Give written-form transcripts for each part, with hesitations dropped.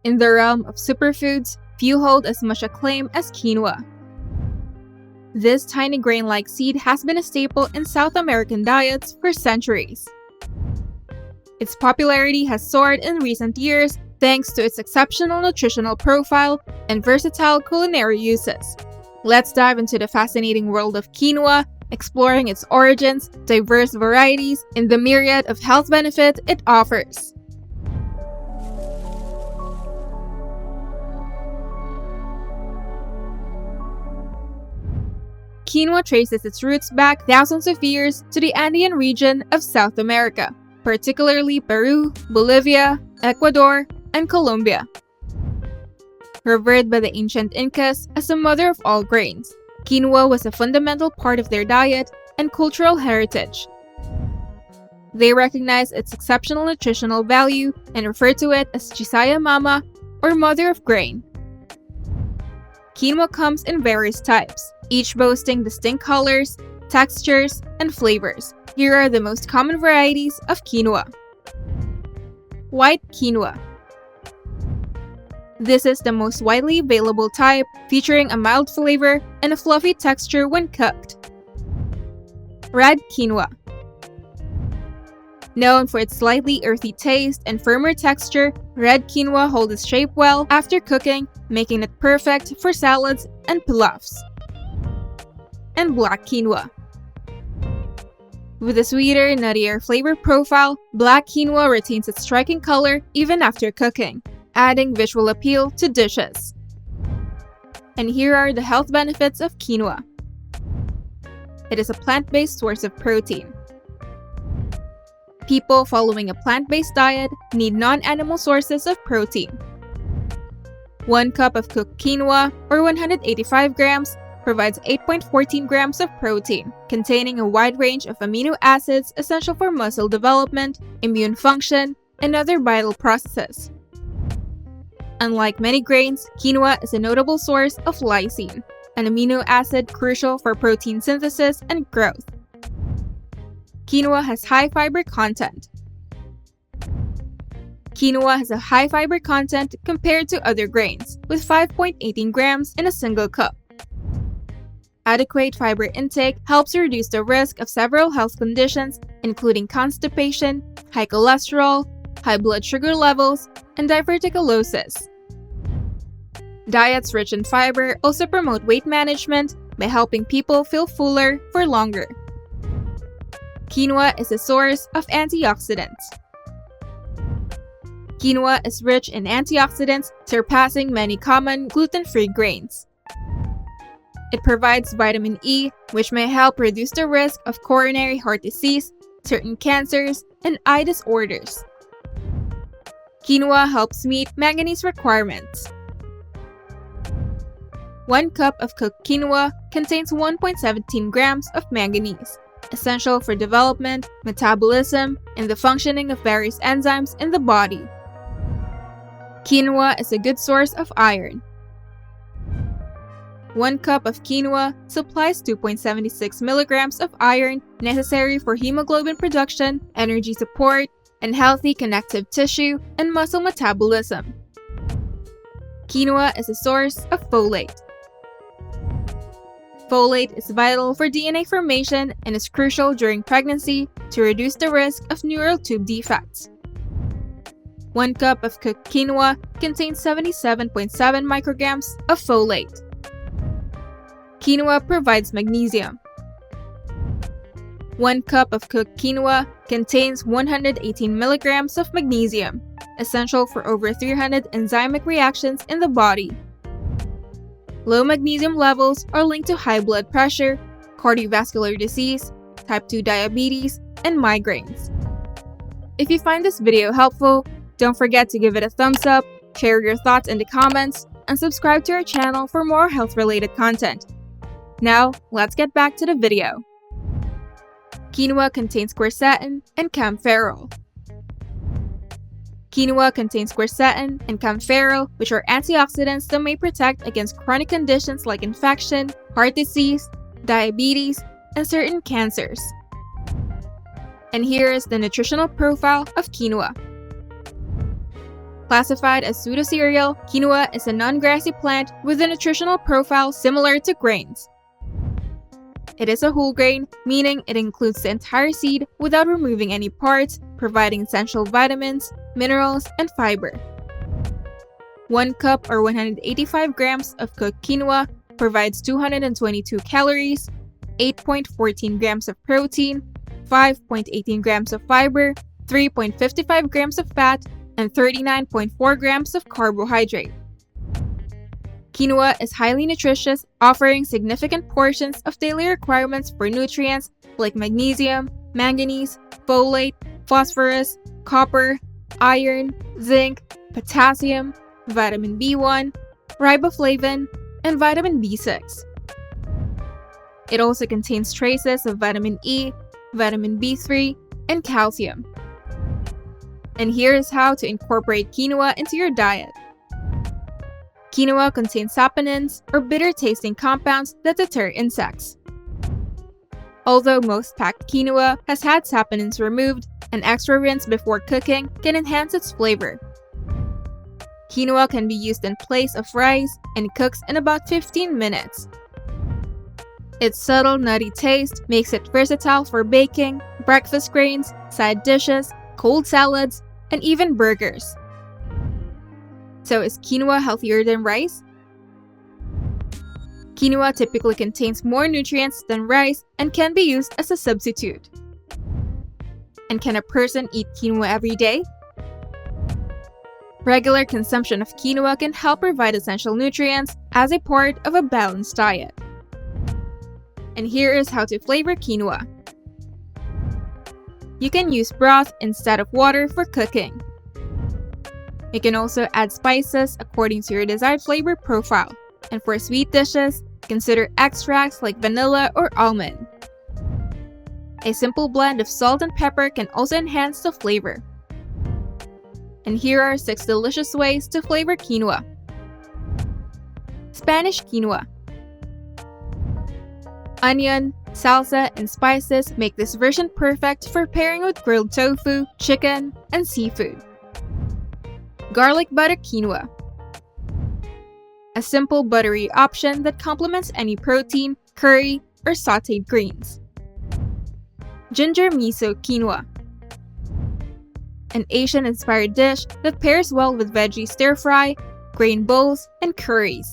In the realm of superfoods, few hold as much acclaim as quinoa. This tiny grain-like seed has been a staple in South American diets for centuries. Its popularity has soared in recent years thanks to its exceptional nutritional profile and versatile culinary uses. Let's dive into the fascinating world of quinoa, exploring its origins, diverse varieties, and the myriad of health benefits it offers. Quinoa traces its roots back thousands of years to the Andean region of South America, particularly Peru, Bolivia, Ecuador, and Colombia. Revered by the ancient Incas as the mother of all grains, quinoa was a fundamental part of their diet and cultural heritage. They recognize its exceptional nutritional value and refer to it as Chisaya Mama, or mother of grain. Quinoa comes in various types, each boasting distinct colors, textures, and flavors. Here are the most common varieties of quinoa. White quinoa. This is the most widely available type, featuring a mild flavor and a fluffy texture when cooked. Red quinoa. Known for its slightly earthy taste and firmer texture, red quinoa holds its shape well after cooking, making it perfect for salads and pilafs. And black quinoa. With a sweeter, nuttier flavor profile, black quinoa retains its striking color even after cooking, adding visual appeal to dishes. And here are the health benefits of quinoa. It is a plant-based source of protein. People following a plant-based diet need non-animal sources of protein. 1 cup of cooked quinoa, or 185 grams, provides 8.14 grams of protein, containing a wide range of amino acids essential for muscle development, immune function, and other vital processes. Unlike many grains, quinoa is a notable source of lysine, an amino acid crucial for protein synthesis and growth. Quinoa has high fiber content. Quinoa has a high fiber content compared to other grains, with 5.18 grams in a single cup. Adequate fiber intake helps reduce the risk of several health conditions, including constipation, high cholesterol, high blood sugar levels, and diverticulosis. Diets rich in fiber also promote weight management by helping people feel fuller for longer. Quinoa is a source of antioxidants. Quinoa is rich in antioxidants, surpassing many common gluten-free grains. It provides vitamin E, which may help reduce the risk of coronary heart disease, certain cancers, and eye disorders. Quinoa helps meet manganese requirements. 1 cup of cooked quinoa contains 1.17 grams of manganese, essential for development, metabolism, and the functioning of various enzymes in the body. Quinoa is a good source of iron. 1 cup of quinoa supplies 2.76 milligrams of iron necessary for hemoglobin production, energy support, and healthy connective tissue and muscle metabolism. Quinoa is a source of folate. Folate is vital for DNA formation and is crucial during pregnancy to reduce the risk of neural tube defects. 1 cup of cooked quinoa contains 77.7 micrograms of folate. Quinoa provides magnesium. 1 cup of cooked quinoa contains 118 milligrams of magnesium, essential for over 300 enzymic reactions in the body. Low magnesium levels are linked to high blood pressure, cardiovascular disease, type 2 diabetes, and migraines. If you find this video helpful, don't forget to give it a thumbs up, share your thoughts in the comments, and subscribe to our channel for more health-related content. Now, let's get back to the video. Quinoa contains quercetin and kaempferol. Quinoa contains quercetin and kaempferol, which are antioxidants that may protect against chronic conditions like infection, heart disease, diabetes, and certain cancers. And here is the nutritional profile of quinoa. Classified as pseudo-cereal, quinoa is a non-grassy plant with a nutritional profile similar to grains. It is a whole grain, meaning it includes the entire seed without removing any parts, providing essential vitamins, minerals, and fiber. 1 cup or 185 grams of cooked quinoa provides 222 calories, 8.14 grams of protein, 5.18 grams of fiber, 3.55 grams of fat, and 39.4 grams of carbohydrate. Quinoa is highly nutritious, offering significant portions of daily requirements for nutrients like magnesium, manganese, folate, phosphorus, copper, iron, zinc, potassium, vitamin B1, riboflavin, and vitamin B6. It also contains traces of vitamin E, vitamin B3, and calcium. And here is how to incorporate quinoa into your diet. Quinoa contains saponins, or bitter-tasting compounds that deter insects. Although most packed quinoa has had saponins removed, an extra rinse before cooking can enhance its flavor. Quinoa can be used in place of rice and cooks in about 15 minutes. Its subtle nutty taste makes it versatile for baking, breakfast grains, side dishes, cold salads, and even burgers. So is quinoa healthier than rice? Quinoa typically contains more nutrients than rice and can be used as a substitute. And can a person eat quinoa every day? Regular consumption of quinoa can help provide essential nutrients as a part of a balanced diet. And here is how to flavor quinoa. You can use broth instead of water for cooking. You can also add spices according to your desired flavor profile. And for sweet dishes, consider extracts like vanilla or almond. A simple blend of salt and pepper can also enhance the flavor. And here are 6 delicious ways to flavor quinoa. Spanish quinoa. Onion, salsa, and spices make this version perfect for pairing with grilled tofu, chicken, and seafood. Garlic butter quinoa. A simple buttery option that complements any protein, curry, or sautéed greens. Ginger miso quinoa. An Asian-inspired dish that pairs well with veggie stir-fry, grain bowls, and curries.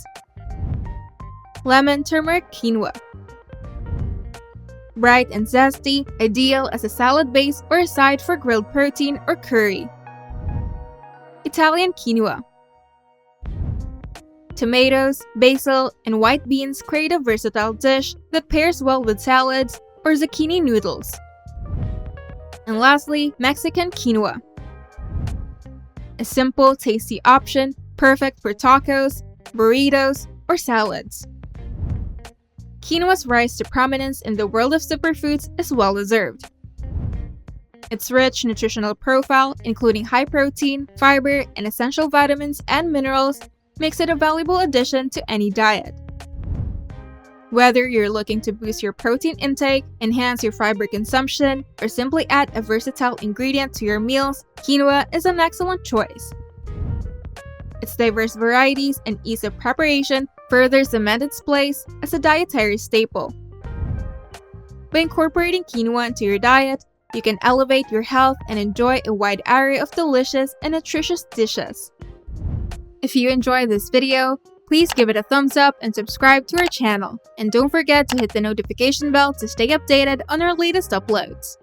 Lemon turmeric quinoa. Bright and zesty, ideal as a salad base or a side for grilled protein or curry. Italian quinoa. Tomatoes, basil, and white beans create a versatile dish that pairs well with salads or zucchini noodles. And lastly, Mexican quinoa. A simple, tasty option, perfect for tacos, burritos, or salads. Quinoa's rise to prominence in the world of superfoods is well-deserved. Its rich nutritional profile, including high protein, fiber, and essential vitamins and minerals, makes it a valuable addition to any diet. Whether you're looking to boost your protein intake, enhance your fiber consumption, or simply add a versatile ingredient to your meals, quinoa is an excellent choice. Its diverse varieties and ease of preparation further cement its place as a dietary staple. By incorporating quinoa into your diet, you can elevate your health and enjoy a wide array of delicious and nutritious dishes. If you enjoyed this video, please give it a thumbs up and subscribe to our channel. And don't forget to hit the notification bell to stay updated on our latest uploads.